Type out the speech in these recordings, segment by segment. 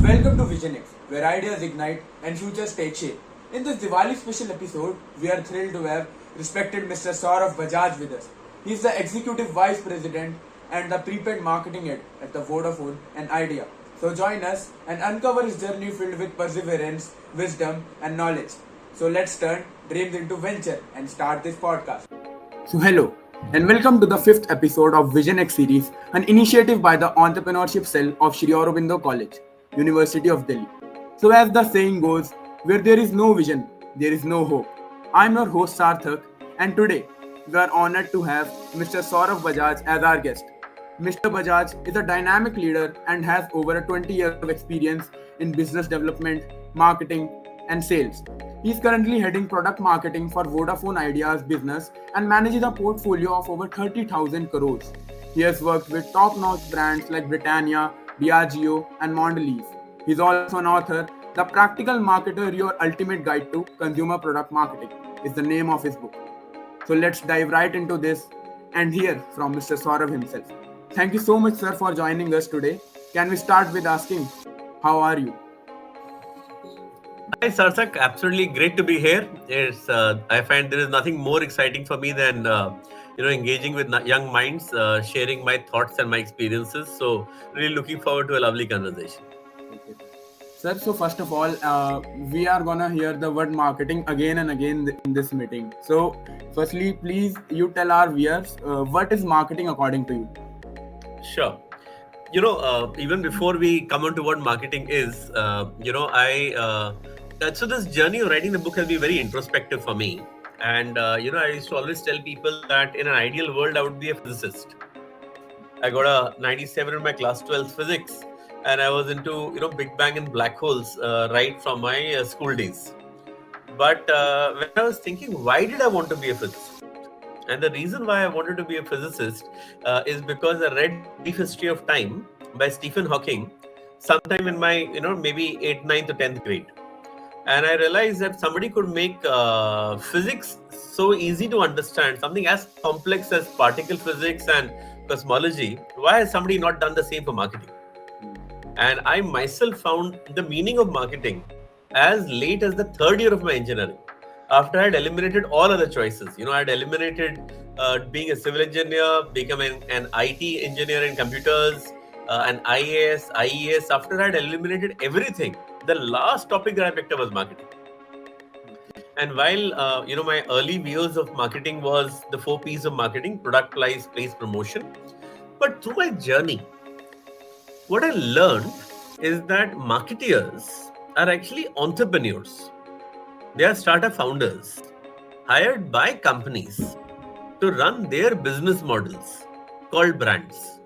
Welcome to VisionEx, where ideas ignite and futures take shape. In this Diwali special episode, we are thrilled to have respected Mr. Saurabh Bajaj with us. He is the Executive Vice President and the Prepaid Marketing Head at the Vodafone and Idea. So join us and uncover his journey filled with perseverance, wisdom and knowledge. So let's turn dreams into venture and start this podcast. So hello and welcome to the 5th episode of VisionEx series, an initiative by the Entrepreneurship Cell of Sri Aurobindo College, University of Delhi. So as the saying goes, where there is no vision, there is no hope. I'm your host Sarthak, and today we are honored to have Mr. Saurabh Bajaj as our guest. Mr. Bajaj is a dynamic leader and has over 20 years of experience in business development, marketing, and sales. He is currently heading product marketing for Vodafone Idea Business and manages a portfolio of over 30,000 crores. He has worked with top-notch brands like Britannia, Diageo, and Mondelez. He is also an author. The Practical Marketer, Your Ultimate Guide to Consumer Product Marketing is the name of his book. So let's dive right into this and hear from Mr. Saurabh himself. Thank you so much, sir, for joining us today. Can we start with asking, how are you? Hi, Sarthak. Absolutely great to be here. I find there is nothing more exciting for me than engaging with young minds, sharing my thoughts and my experiences. So, really looking forward to a lovely conversation. Okay. Sir, so first of all, we are gonna hear the word marketing again and again in this meeting. So, firstly, please you tell our viewers what is marketing according to you. Sure. Even before we come on to what marketing is, so this journey of writing the book has been very introspective for me. And, I used to always tell people that in an ideal world, I would be a physicist. I got a 97 in my class 12 physics, and I was into, Big Bang and black holes right from my school days. But when I was thinking, why did I want to be a physicist? And the reason why I wanted to be a physicist is because I read Brief History of Time by Stephen Hawking sometime in my, maybe 8th, 9th or 10th grade. And I realized that somebody could make physics so easy to understand, something as complex as particle physics and cosmology. Why has somebody not done the same for marketing? And I myself found the meaning of marketing as late as the 3rd year of my engineering. After I had eliminated all other choices, I had eliminated being a civil engineer, becoming an IT engineer in computers, an IAS, IES. After I had eliminated everything, the last topic that I picked up was marketing. And while, my early views of marketing was the 4 P's of marketing: product, price, promotion. But through my journey, what I learned is that marketeers are actually entrepreneurs. They are startup founders hired by companies to run their business models called brands.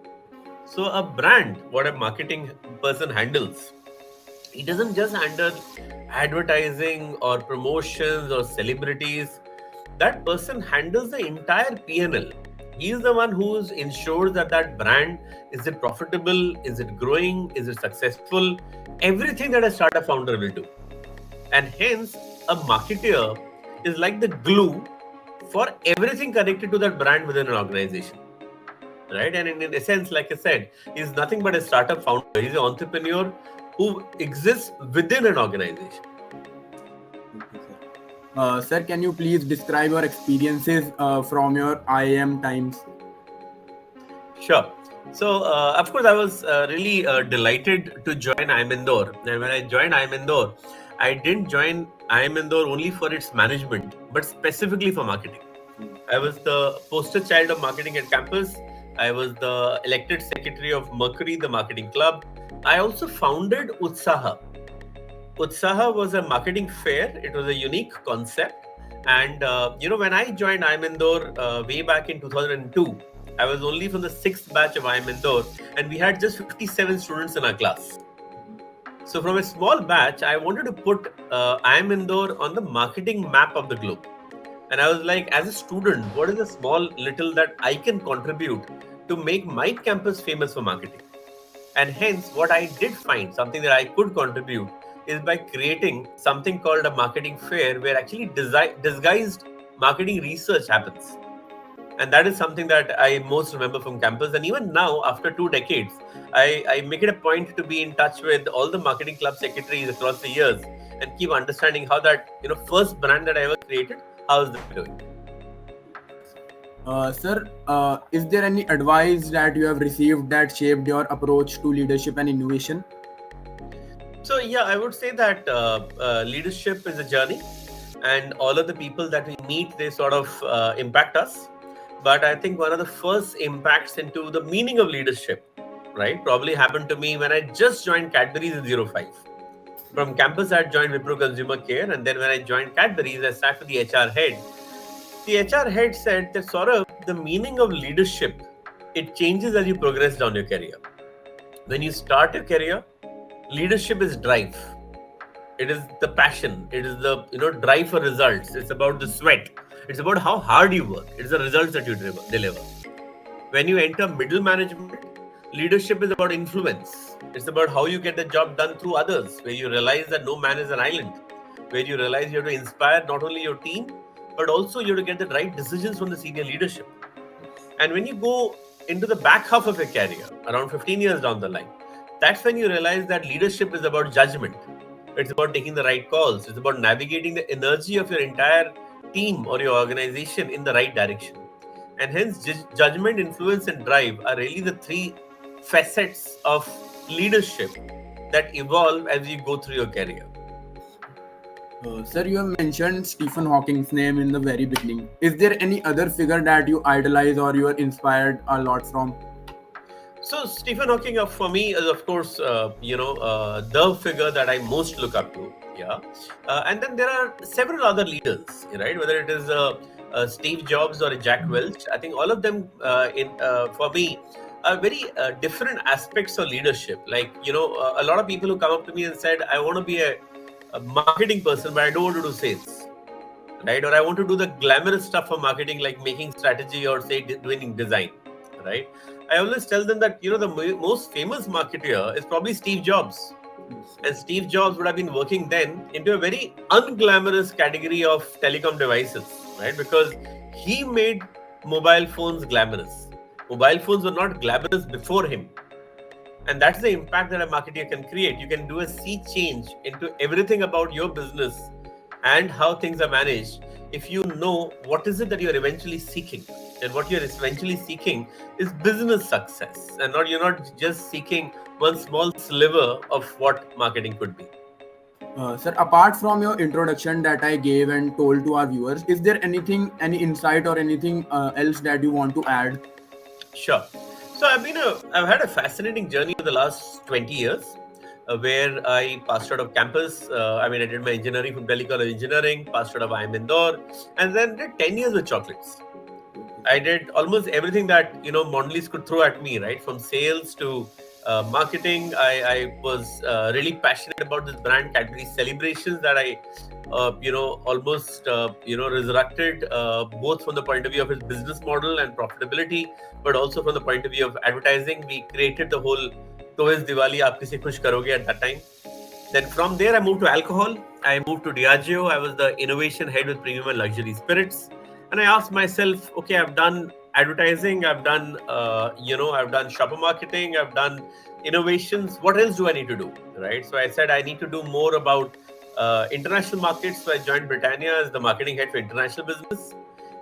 So a brand, what a marketing person handles, he doesn't just handle advertising or promotions or celebrities. That person handles the entire P&L. He is the one who ensures that brand, is it profitable, is it growing, is it successful, everything that a startup founder will do. And hence, a marketer is like the glue for everything connected to that brand within an organization. Right? And in essence, like I said, he's nothing but a startup founder. He's an entrepreneur who exists within an organization. Okay, sir, can you please describe your experiences from your IIM times? Sure. So, of course, I was really delighted to join IIM Indore. And when I joined IIM Indore, I didn't join IIM Indore only for its management, but specifically for marketing. I was the poster child of marketing at campus. I was the elected secretary of Mercury, the marketing club. I also founded Utsaha. Utsaha was a marketing fair. It was a unique concept. And, when I joined IIM Indore way back in 2002, I was only from the 6th batch of IIM Indore, and we had just 57 students in our class. So from a small batch, I wanted to put IIM Indore on the marketing map of the globe. And I was like, as a student, what is the small little that I can contribute to make my campus famous for marketing? And hence, what I did find, something that I could contribute, is by creating something called a marketing fair, where actually disguised marketing research happens. And that is something that I most remember from campus. And even now, after 2 decades, I make it a point to be in touch with all the marketing club secretaries across the years and keep understanding how that first brand that I ever created, how is that doing. Sir, is there any advice that you have received that shaped your approach to leadership and innovation? So yeah, I would say that leadership is a journey, and all of the people that we meet, they sort of impact us. But I think one of the first impacts into the meaning of leadership, right, probably happened to me when I just joined Cadbury's in '05. From campus, I joined Wipro Consumer Care, and then when I joined Cadbury's, I sat with the HR head. The HR head said that, Saurabh, the meaning of leadership, it changes as you progress down your career. When you start your career, leadership is drive. It is the passion. It is the drive for results. It's about the sweat. It's about how hard you work. It's the results that you deliver. When you enter middle management, leadership is about influence. It's about how you get the job done through others, where you realize that no man is an island, where you realize you have to inspire not only your team, but also you have to get the right decisions from the senior leadership. And when you go into the back half of your career, around 15 years down the line, that's when you realize that leadership is about judgment. It's about taking the right calls. It's about navigating the energy of your entire team or your organization in the right direction. And hence, judgment, influence, and drive are really the three facets of leadership that evolve as you go through your career. Sir, you have mentioned Stephen Hawking's name in the very beginning. Is there any other figure that you idolize or you are inspired a lot from? So Stephen Hawking, for me, is of course, the figure that I most look up to. Yeah, and then there are several other leaders, right? Whether it is Steve Jobs or Jack Welch, I think all of them, for me, are very different aspects of leadership. Like a lot of people who come up to me and said, "I want to be a marketing person, but I don't want to do sales." Right? Or I want to do the glamorous stuff for marketing, like making strategy or say doing design, right? I always tell them that the most famous marketer is probably Steve Jobs, and Steve Jobs would have been working then into a very unglamorous category of telecom devices, right? Because he made mobile phones glamorous. Mobile phones were not glamorous before him, and that's the impact that a marketer can create. You can do a sea change into everything about your business and how things are managed if you know what is it that you're eventually seeking. And what you're eventually seeking is business success, and you're not just seeking one small sliver of what marketing could be. Sir, apart from your introduction that I gave and told to our viewers, is there anything, any insight or anything else that you want to add? Sure. So I've had a fascinating journey for the last 20 years, where I passed out of campus. I did my engineering from Delhi College Engineering, passed out of IIM Indore, and then did 10 years with chocolates. I did almost everything that Mondelez could throw at me, right? From sales to marketing. I was really passionate about this brand Cadbury Celebrations that I almost resurrected, both from the point of view of its business model and profitability, but also from the point of view of advertising. We created the whole "To is Diwali aap kisi khush karoge" at that time. Then from there I moved to alcohol. I moved to Diageo. I was the innovation head with premium and luxury spirits. And I asked myself, okay, I've done advertising, I've done, I've done shopper marketing, I've done innovations. What else do I need to do, right? So I said I need to do more about international markets. So I joined Britannia as the marketing head for international business.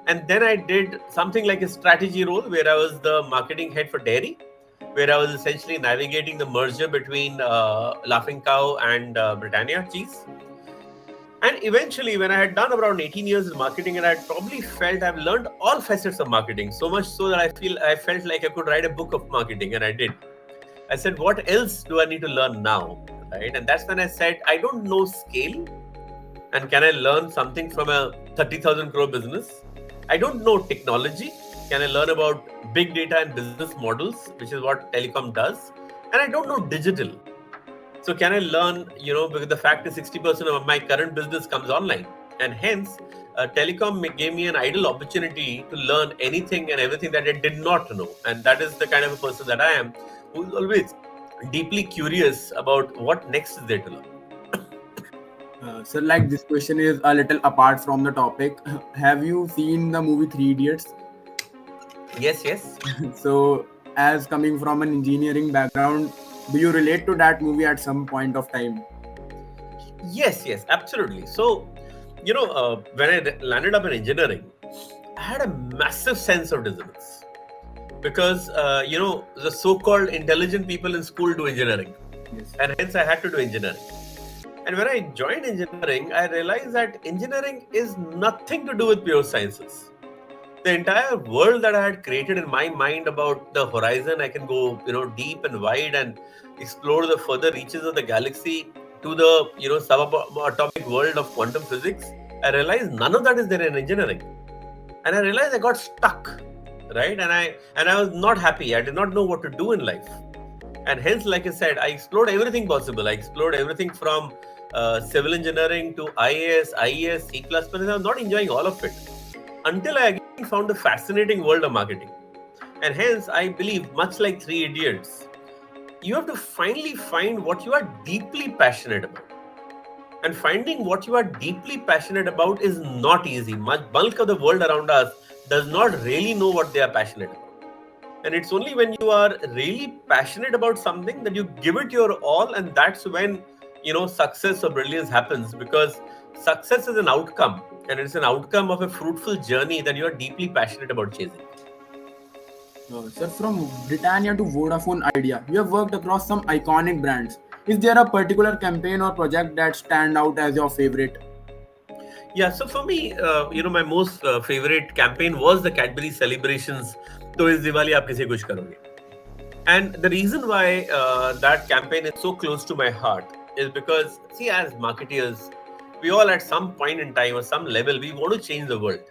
And then I did something like a strategy role where I was the marketing head for dairy, where I was essentially navigating the merger between Laughing Cow and Britannia cheese. And eventually, when I had done around 18 years in marketing, and I probably felt I've learned all facets of marketing, so much so that I felt like I could write a book of marketing, and I did. I said, what else do I need to learn now? Right? And that's when I said, I don't know scale. And can I learn something from a 30,000 crore business? I don't know technology. Can I learn about big data and business models, which is what telecom does? And I don't know digital. So can I learn, because the fact is 60% of my current business comes online. And hence, telecom gave me an ideal opportunity to learn anything and everything that I did not know. And that is the kind of a person that I am, who is always deeply curious about what next is there to learn. Sir, like this question is a little apart from the topic. Have you seen the movie Three Idiots? Yes, yes. So, as coming from an engineering background, do you relate to that movie at some point of time? Yes, yes, absolutely. So, when I landed up in engineering, I had a massive sense of dissonance because, the so called intelligent people in school do engineering, Yes. and hence I had to do engineering. And when I joined engineering, I realized that engineering is nothing to do with pure sciences. The entire world that I had created in my mind about the horizon, I can go, deep and wide and explore the further reaches of the galaxy to the, subatomic world of quantum physics. I realized none of that is there in engineering, and I realized I got stuck, right? And I was not happy. I did not know what to do in life, and hence, like I said, I explored everything possible. I explored everything from civil engineering to IAS, IES, C++, and I was not enjoying all of it until I again found the fascinating world of marketing. And hence, I believe, much like Three Idiots, you have to finally find what you are deeply passionate about. And finding what you are deeply passionate about is not easy. Much bulk of the world around us does not really know what they are passionate about. And it's only when you are really passionate about something that you give it your all, and that's when success or brilliance happens, because success is an outcome, and it's an outcome of a fruitful journey that you are deeply passionate about chasing. Sir, from Britannia to Vodafone Idea, you have worked across some iconic brands. Is there a particular campaign or project that stand out as your favorite? Yeah, so for me, my most favorite campaign was the Cadbury celebrations. तो इस दिवाली आप किसे खुश करोगे? And the reason why that campaign is so close to my heart is because, see, as marketeers, we all at some point in time or some level, we want to change the world,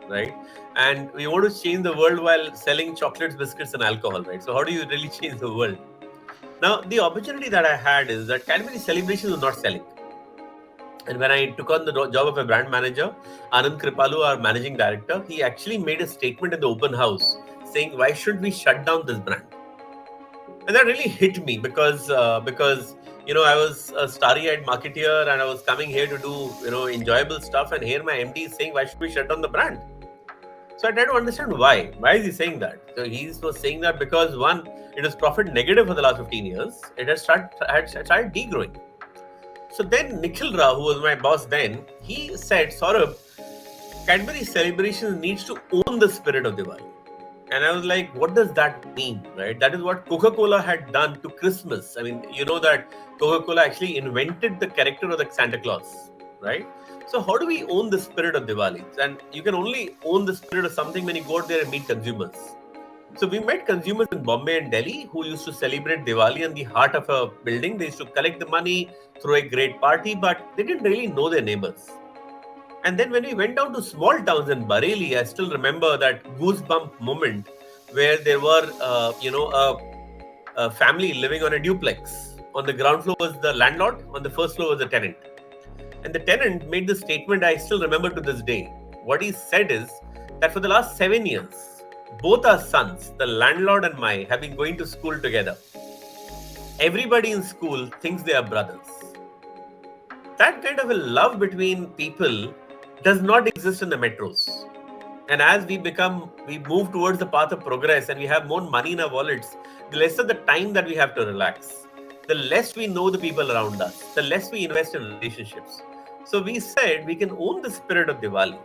right? And we want to change the world while selling chocolates, biscuits, and alcohol, right? So, how do you really change the world? Now, the opportunity that I had is that Cadbury Celebrations was not selling. And when I took on the job of a brand manager, Anand Kripalu, our managing director, he actually made a statement in the open house saying, why should we shut down this brand? And that really hit me because I was a starry-eyed marketeer and I was coming here to do enjoyable stuff, and here my MD is saying, why should we shut down the brand? So I tried to understand why. Why is he saying that? So he was saying that because, one, it was profit negative for the last 15 years. It had started degrowing. So then Nikhil Rao, who was my boss then, he said, Saurabh, Cadbury Celebrations needs to own the spirit of Diwali. And I was like, what does that mean, right? That is what Coca-Cola had done to Christmas. I mean, you know that Coca-Cola actually invented the character of the Santa Claus, right? So how do we own the spirit of Diwali? And you can only own the spirit of something when you go out there and meet consumers. So we met consumers in Bombay and Delhi who used to celebrate Diwali in the heart of a building. They used to collect the money, throw a great party, but they didn't really know their neighbors. And then when we went down to small towns in Bareilly, I still remember that goosebump moment where there were, a family living on a duplex. On the ground floor was the landlord, on the first floor was the tenant. And the tenant made the statement I still remember to this day. What he said is that for the last 7 years, both our sons, the landlord and I, have been going to school together. Everybody in school thinks they are brothers. That kind of a love between people does not exist in the metros. And as we move towards the path of progress and we have more money in our wallets, the less of the time that we have to relax, the less we know the people around us, the less we invest in relationships. So we said we can own the spirit of Diwali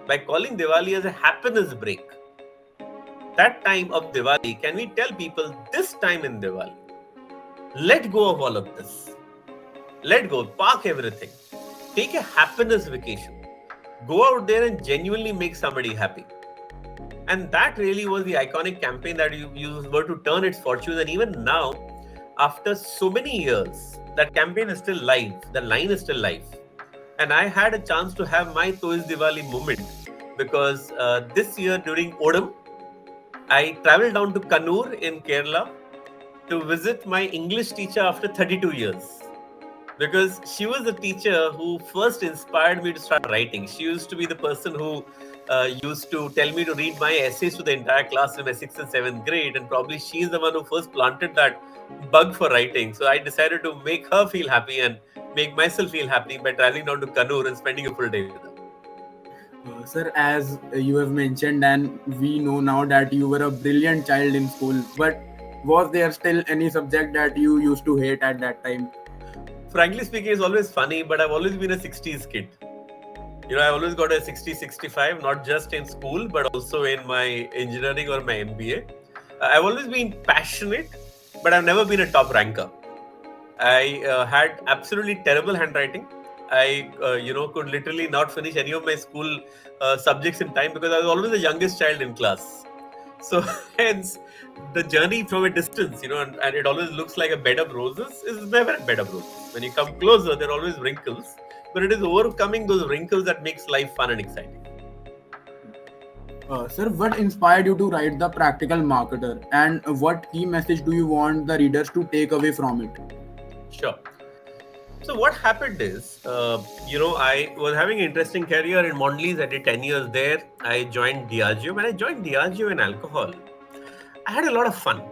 by calling Diwali as a happiness break. That time of Diwali, can we tell people this time in Diwali, let go of all of this. Let go, park everything. Take a happiness vacation. Go out there and genuinely make somebody happy. And that really was the iconic campaign that you were to turn its fortunes. And even now, after so many years, that campaign is still live. The line is still live. And I had a chance to have my Toys Diwali moment because this year during Odam, I traveled down to Kannur in Kerala to visit my English teacher after 32 years. Because she was the teacher who first inspired me to start writing. She used to be the person who used to tell me to read my essays to the entire class in my 6th and 7th grade. And probably she's the one who first planted that bug for writing. So I decided to make her feel happy and make myself feel happy by traveling down to Kannur and spending a full day with her. Sir, as you have mentioned, and we know now that you were a brilliant child in school, but was there still any subject that you used to hate at that time? Frankly speaking, it's always funny, but I've always been a 60s kid. I always got a 60, 65, not just in school, but also in my engineering or my MBA. I've always been passionate, but I've never been a top ranker. I had absolutely terrible handwriting. I, could literally not finish any of my school subjects in time because I was always the youngest child in class. So hence, the journey from a distance, and it always looks like a bed of roses is never a bed of roses. When you come closer, there are always wrinkles, but it is overcoming those wrinkles that makes life fun and exciting. Sir, what inspired you to write The Practical Marketer, and what key message do you want the readers to take away from it? Sure. So what happened is, I was having an interesting career in Mondelez. I did 10 years there. I joined Diageo. When I joined Diageo in alcohol, I had a lot of fun.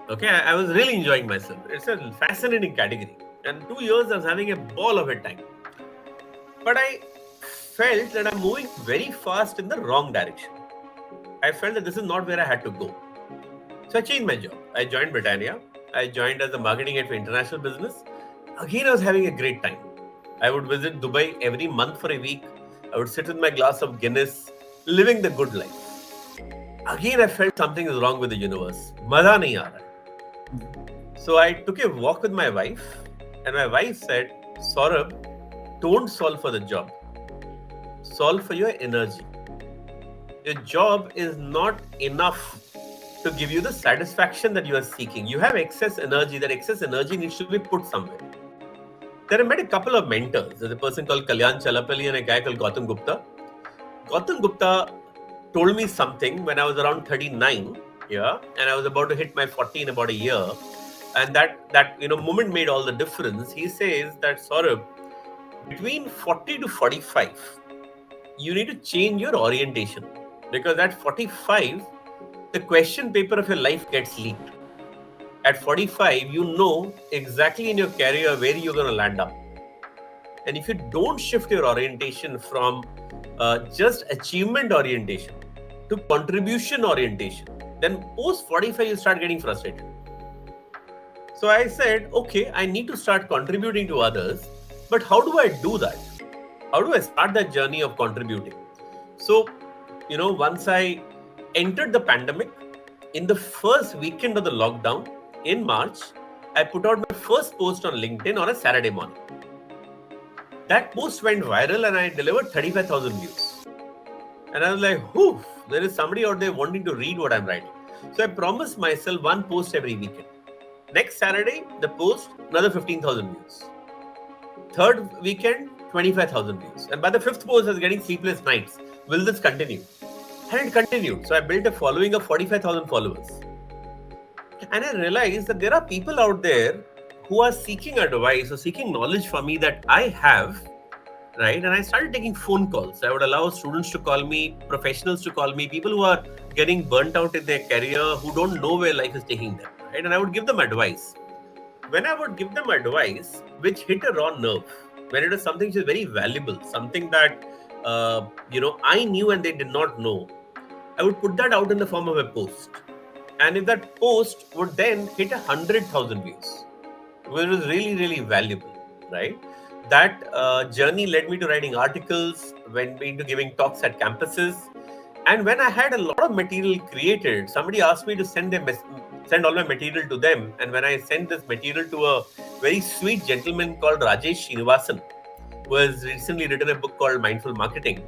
Okay, I was really enjoying myself. It's a fascinating category. And 2 years I was having a ball of a time. But I felt that I'm moving very fast in the wrong direction. I felt that this is not where I had to go. So I changed my job. I joined Britannia. I joined as the marketing head for international business. Again, I was having a great time. I would visit Dubai every month for a week. I would sit with my glass of Guinness, living the good life. Again, I felt something is wrong with the universe. Maza nahi aa raha. So I took a walk with my wife, and my wife said, Saurabh, don't solve for the job. Solve for your energy. Your job is not enough to give you the satisfaction that you are seeking. You have excess energy. That excess energy needs to be put somewhere. Then I met a couple of mentors. There's a person called Kalyan Chalapalli and a guy called Gautam Gupta. Gautam Gupta told me something when I was around 39, and I was about to hit my 40 in about a year. And that moment made all the difference. He says that, Saurabh, between 40 to 45, you need to change your orientation. Because at 45, the question paper of your life gets leaked. At 45, you know exactly in your career where you're going to land up. And if you don't shift your orientation from just achievement orientation to contribution orientation, then post 45, you start getting frustrated. So I said, okay, I need to start contributing to others, but how do I do that? How do I start that journey of contributing? So, once I entered the pandemic, in the first weekend of the lockdown, in March, I put out my first post on LinkedIn on a Saturday morning. That post went viral and I delivered 35,000 views. And I was like, whew, there is somebody out there wanting to read what I'm writing. So I promised myself one post every weekend. Next Saturday, the post, another 15,000 views. Third weekend, 25,000 views. And by the fifth post, I was getting sleepless nights. Will this continue? And it continued. So I built a following of 45,000 followers. And I realized that there are people out there who are seeking advice or seeking knowledge from me that I have, right? And I started taking phone calls. I would allow students to call me, professionals to call me, people who are getting burnt out in their career, who don't know where life is taking them, right? And I would give them advice. When I would give them advice, which hit a raw nerve, when it was something which is very valuable, something that, I knew and they did not know, I would put that out in the form of a post. And if that post would then hit 100,000 views, it was really, really valuable, right? That journey led me to writing articles, went into giving talks at campuses. And when I had a lot of material created, somebody asked me to send all my material to them. And when I sent this material to a very sweet gentleman called Rajesh Srinivasan, who has recently written a book called Mindful Marketing,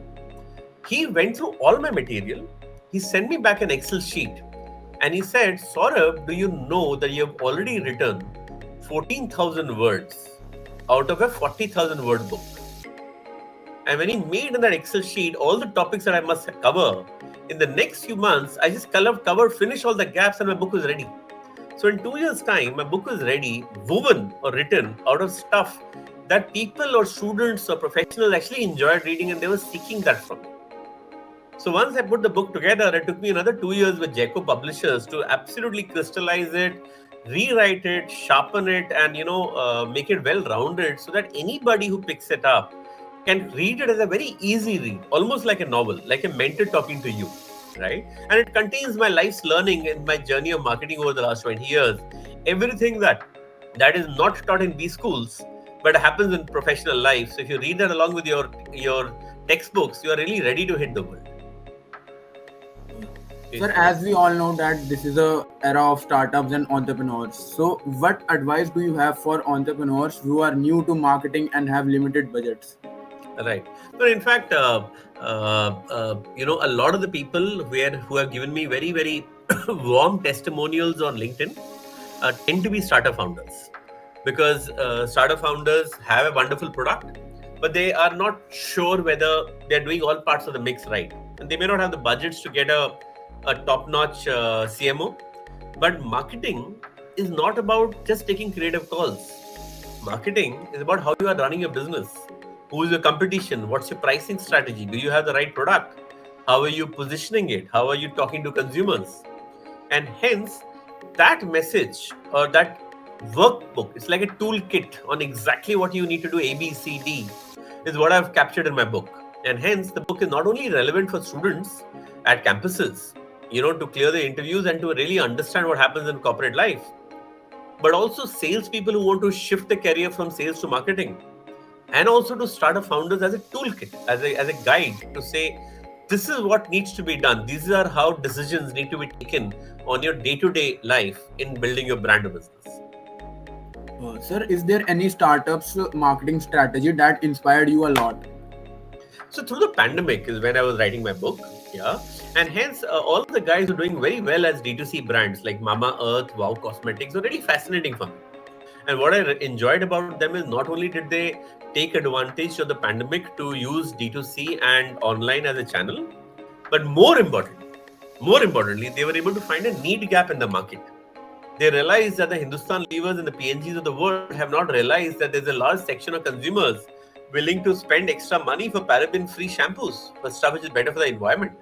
he went through all my material. He sent me back an Excel sheet. And he said, Saurabh, do you know that you have already written 14,000 words out of a 40,000 word book? And when he made in that Excel sheet all the topics that I must cover, in the next few months, I just finished all the gaps and my book was ready. So in 2 years' time, my book was ready, woven or written out of stuff that people or students or professionals actually enjoyed reading and they were seeking that from me. So once I put the book together, it took me another 2 years with Jaico Publishers to absolutely crystallize it, rewrite it, sharpen it, and make it well-rounded so that anybody who picks it up can read it as a very easy read, almost like a novel, like a mentor talking to you, right? And it contains my life's learning and my journey of marketing over the last 20 years. Everything that is not taught in B schools, but happens in professional life. So if you read that along with your textbooks, you are really ready to hit the world. Sir, as we all know that this is a era of startups and entrepreneurs. So what advice do you have for entrepreneurs who are new to marketing and have limited budgets? Right. So in fact, a lot of the people who have given me very very warm testimonials on LinkedIn tend to be startup founders, because startup founders have a wonderful product, but they are not sure whether they're doing all parts of the mix right, and they may not have the budgets to get a top-notch CMO. But marketing is not about just taking creative calls. Marketing is about how you are running your business. Who is your competition? What's your pricing strategy? Do you have the right product? How are you positioning it? How are you talking to consumers? And hence, that message or that workbook, it's like a toolkit on exactly what you need to do, A, B, C, D, is what I've captured in my book. And hence, the book is not only relevant for students at campuses, to clear the interviews and to really understand what happens in corporate life, but also salespeople who want to shift the career from sales to marketing, and also to startup founders as a toolkit, as a guide to say, this is what needs to be done. These are how decisions need to be taken on your day-to-day life in building your brand or business. Sir, is there any startups marketing strategy that inspired you a lot? So through the pandemic is when I was writing my book, yeah, and hence all of the guys who are doing very well as D2C brands like Mama Earth, Wow Cosmetics are really fascinating for me. And what I enjoyed about them is not only did they take advantage of the pandemic to use D2C and online as a channel, but more importantly, they were able to find a need gap in the market. They realized that the Hindustan Levers and the PNGs of the world have not realized that there's a large section of consumers willing to spend extra money for paraben-free shampoos, for stuff which is better for the environment.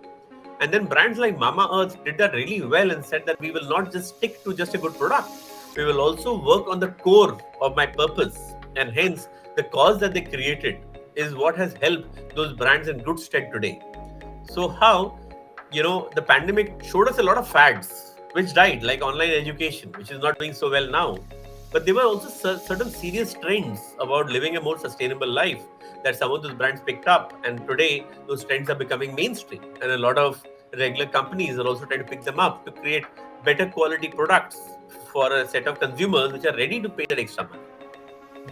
And then brands like Mama Earth did that really well and said that we will not just stick to just a good product. We will also work on the core of my purpose. And hence, the cause that they created is what has helped those brands in good stead today. So how, the pandemic showed us a lot of fads which died, like online education, which is not doing so well now. But there were also certain serious trends about living a more sustainable life that some of those brands picked up. And today, those trends are becoming mainstream. And a lot of regular companies are also trying to pick them up to create better quality products for a set of consumers which are ready to pay that extra money.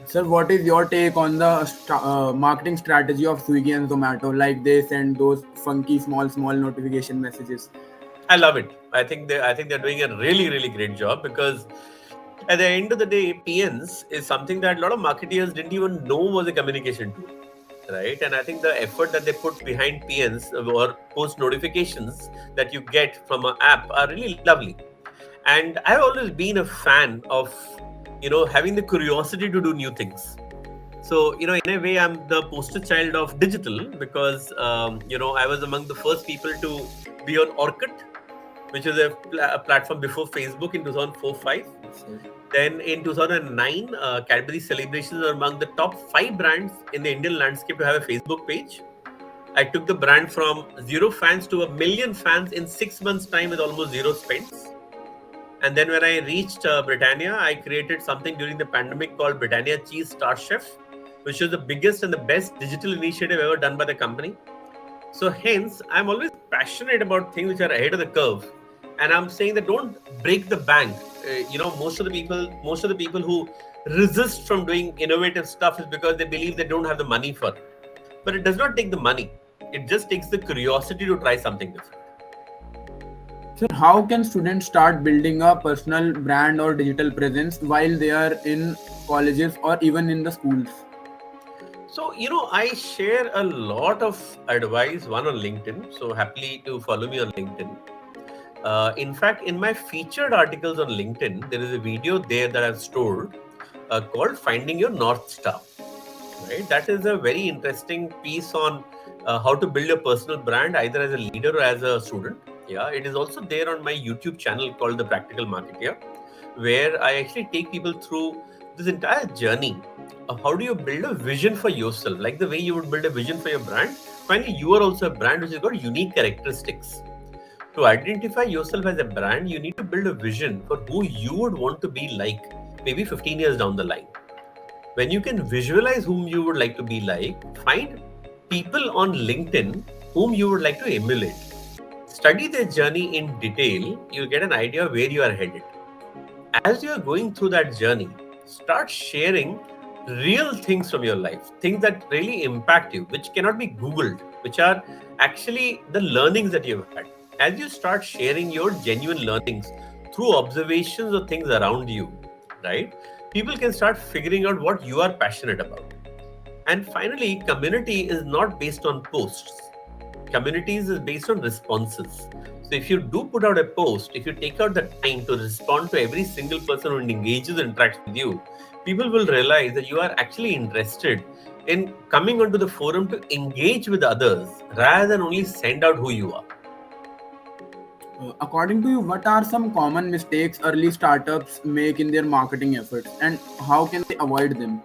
Sir, what is your take on the marketing strategy of Swiggy and Zomato? Like they send those funky small notification messages. I love it. I think they're doing a really really great job, because at the end of the day, PNs is something that a lot of marketeers didn't even know was a communication tool, right? And I think the effort that they put behind PNs or post notifications that you get from an app are really lovely. And I've always been a fan of, having the curiosity to do new things. So, in a way, I'm the poster child of digital, because, I was among the first people to be on Orkut, which is a platform before Facebook in 2004-5. Then in 2009, Cadbury Celebrations are among the top 5 brands in the Indian landscape to have a Facebook page. I took the brand from 0 fans to 1 million fans in 6 months' time with almost 0 spends. And then when I reached Britannia, I created something during the pandemic called Britannia Cheese Star Chef, which was the biggest and the best digital initiative ever done by the company. So hence, I'm always passionate about things which are ahead of the curve. And I'm saying that don't break the bank. Most of the people who resist from doing innovative stuff is because they believe they don't have the money for it. But it does not take the money. It just takes the curiosity to try something different. So how can students start building a personal brand or digital presence while they are in colleges or even in the schools? So, I share a lot of advice, one on LinkedIn. So happily to follow me on LinkedIn. In fact, in my featured articles on LinkedIn, there is a video there that I've stored called Finding Your North Star. Right? That is a very interesting piece on how to build a personal brand, either as a leader or as a student. Yeah, it is also there on my YouTube channel called The Practical Marketeer, where I actually take people through this entire journey how do you build a vision for yourself? Like the way you would build a vision for your brand, finally, you are also a brand which has got unique characteristics. To identify yourself as a brand, you need to build a vision for who you would want to be like, maybe 15 years down the line. When you can visualize whom you would like to be like, find people on LinkedIn whom you would like to emulate. Study their journey in detail, you'll get an idea of where you are headed. As you are going through that journey, start sharing real things from your life, things that really impact you, which cannot be Googled, which are actually the learnings that you've had. As you start sharing your genuine learnings through observations of things around you, right? People can start figuring out what you are passionate about. And finally, community is not based on posts. Communities is based on responses. So if you do put out a post, if you take out the time to respond to every single person who engages and interacts with you, people will realize that you are actually interested in coming onto the forum to engage with others rather than only send out who you are. According to you, what are some common mistakes early startups make in their marketing efforts, and how can they avoid them?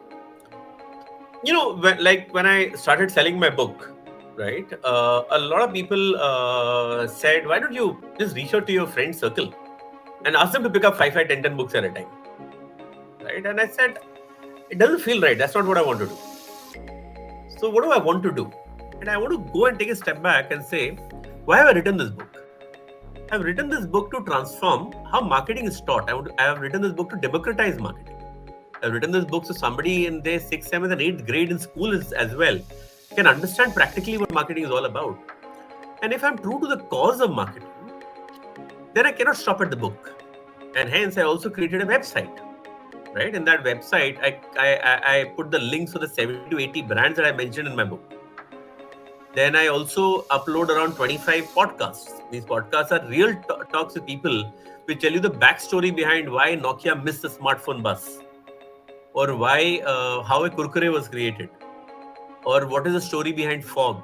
When I started selling my book, right, a lot of people said, why don't you just reach out to your friend circle and ask them to pick up 5, 5, 10, 10 books at a time, right? And I said, it doesn't feel right. That's not what I want to do. So what do I want to do? And I want to go and take a step back and say, why have I written this book? I've written this book to transform how marketing is taught. I have written this book to democratize marketing. I've written this book so somebody in their 6th, 7th, and 8th grade in school as well can understand practically what marketing is all about. And if I'm true to the cause of marketing, then I cannot stop at the book. And hence, I also created a website. Right? In that website, I put the links for the 70 to 80 brands that I mentioned in my book. Then I also upload around 25 podcasts. These podcasts are real talks with people which tell you the backstory behind why Nokia missed the smartphone bus, or how a Kurkure was created, or what is the story behind fog,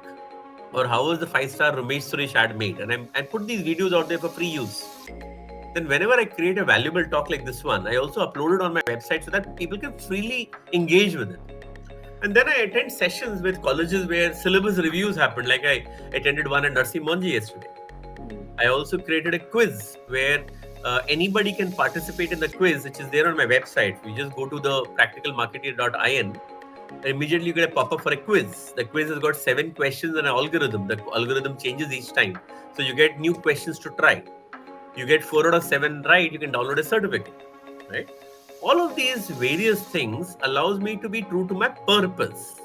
or how was the 5-star Ramesh Suresh ad made. And I put these videos out there for free use. Then whenever I create a valuable talk like this one, I also upload it on my website so that people can freely engage with it. And then I attend sessions with colleges where syllabus reviews happen, like I attended one at Narsi Monji yesterday. I also created a quiz where anybody can participate in the quiz, which is there on my website. You just go to the practicalmarketer.in, and immediately you get a pop-up for a quiz. The quiz has got 7 questions and an algorithm. The algorithm changes each time. So you get new questions to try. You get 4 out of 7 right, you can download a certificate, right? All of these various things allows me to be true to my purpose.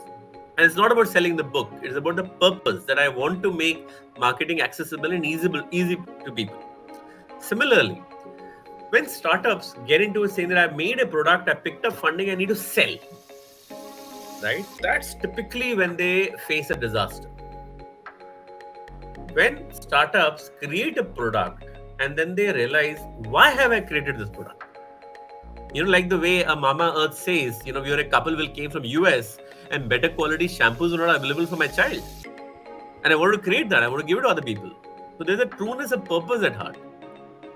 And it's not about selling the book. It's about the purpose that I want to make marketing accessible and easy to people. Similarly, when startups get into saying that I've made a product, I picked up funding, I need to sell, right? That's typically when they face a disaster. When startups create a product and then they realize, why have I created this product? Like the way a Mama Earth says, we are a couple who came from US and better quality shampoos are not available for my child. And I want to create that. I want to give it to other people. So there's a trueness of purpose at heart.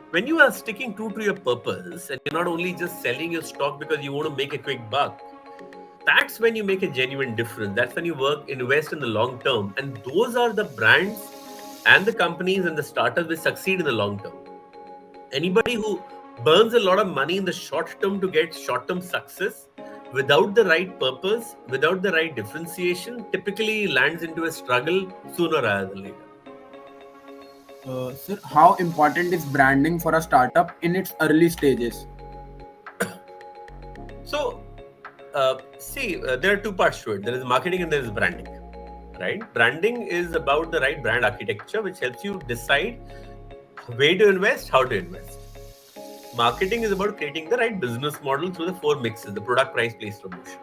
When you are sticking true to your purpose and you're not only just selling your stock because you want to make a quick buck, that's when you make a genuine difference. That's when you invest in the long term. And those are the brands and the companies and the startups which succeed in the long term. Anybody who burns a lot of money in the short term to get short-term success without the right purpose, without the right differentiation, typically lands into a struggle sooner rather than later. Sir, how important is branding for a startup in its early stages? So, there are 2 parts to it. There is marketing and there is branding, right? Branding is about the right brand architecture, which helps you decide where to invest, how to invest. Marketing is about creating the right business model through the 4 mixes, the product, price, place, promotion,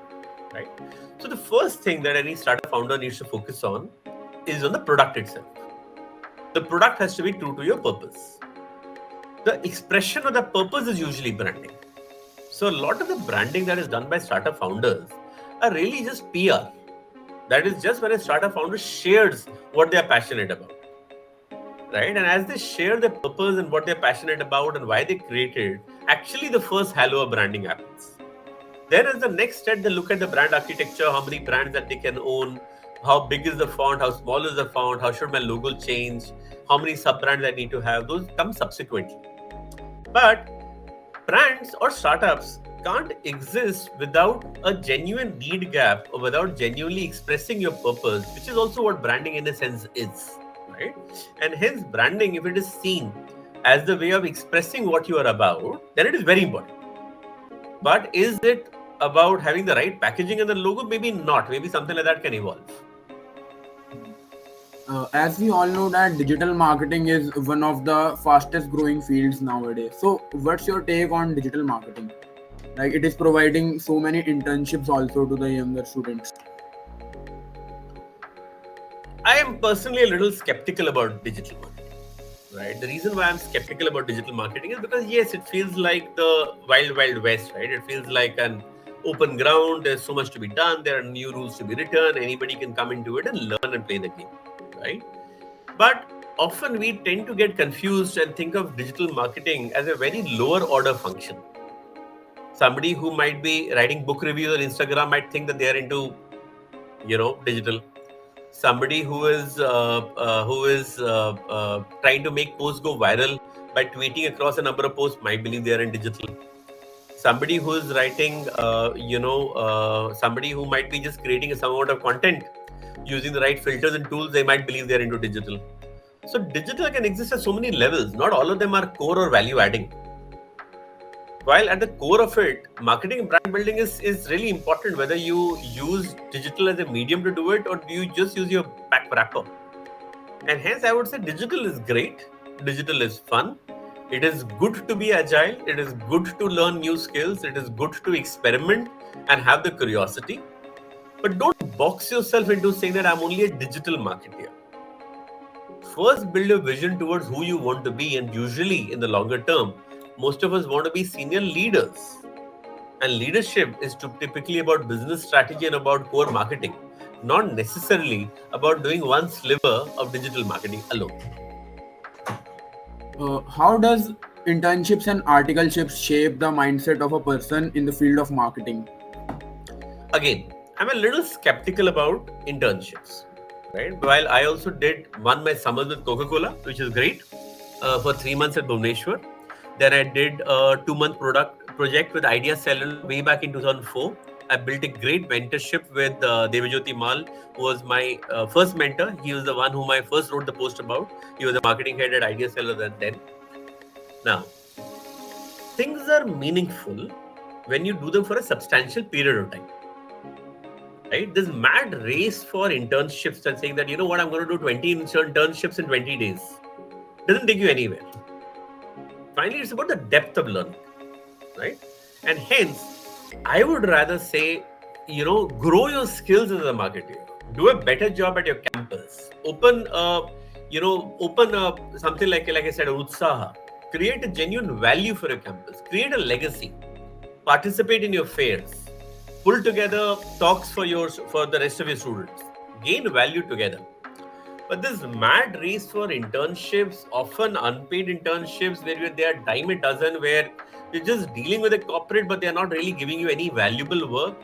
right? So the first thing that any startup founder needs to focus on is on the product itself. The product has to be true to your purpose. The expression of the purpose is usually branding. So a lot of the branding that is done by startup founders are really just PR. That is just when a startup founder shares what they are passionate about. Right? And as they share their purpose and what they're passionate about and why they created, actually the first halo of branding happens. Then as the next step, they look at the brand architecture, how many brands that they can own, how big is the font, how small is the font, how should my logo change, how many sub brands I need to have. Those come subsequently. But brands or startups can't exist without a genuine need gap or without genuinely expressing your purpose, which is also what branding in a sense is, right? And hence, branding, if it is seen as the way of expressing what you are about, then it is very important. But is it about having the right packaging and the logo? Maybe not. Maybe something like that can evolve. As we all know that digital marketing is one of the fastest growing fields nowadays. So what's your take on digital marketing? Like it is providing so many internships also to the younger students. I am personally a little skeptical about digital marketing, right? The reason why I'm skeptical about digital marketing is because, yes, it feels like the wild, wild west, right? It feels like an open ground. There's so much to be done. There are new rules to be written. Anybody can come into it and learn and play the game, right? But often we tend to get confused and think of digital marketing as a very lower order function. Somebody who might be writing book reviews on Instagram might think that they are into, digital. Somebody who is trying to make posts go viral by tweeting across a number of posts might believe they are in digital. Somebody who is writing, somebody who might be just creating some amount of content using the right filters and tools, they might believe they are into digital. So digital can exist at so many levels. Not all of them are core or value adding. While at the core of it, marketing and brand building is really important, whether you use digital as a medium to do it or do you just use your back wrapper. And hence, I would say digital is great. Digital is fun. It is good to be agile. It is good to learn new skills. It is good to experiment and have the curiosity. But don't box yourself into saying that I'm only a digital marketer. First, build a vision towards who you want to be, and usually in the longer term, most of us want to be senior leaders. And leadership is typically about business strategy and about core marketing, not necessarily about doing one sliver of digital marketing alone. How does internships and articleships shape the mindset of a person in the field of marketing? Again, I'm a little skeptical about internships, right? While I also did my summers with Coca-Cola, which is great, for 3 months at Bhubaneswar. Then I did a 2-month project with Idea Cell way back in 2004. I built a great mentorship with Devajyoti Mal, who was my first mentor. He was the one whom I first wrote the post about. He was the marketing head at Idea Cell then. Now, things are meaningful when you do them for a substantial period of time. Right? This mad race for internships and saying that, you know what, I'm going to do 20 internships in 20 days doesn't take you anywhere. Finally, it's about the depth of learning, right? And hence, I would rather say, grow your skills as a marketer. Do a better job at your campus. Open something like I said, Utsaha. Create a genuine value for your campus. Create a legacy. Participate in your fairs. Pull together talks for the rest of your students. Gain value together. But this mad race for internships, often unpaid internships, where they are dime a dozen, where you're just dealing with a corporate, but they're not really giving you any valuable work,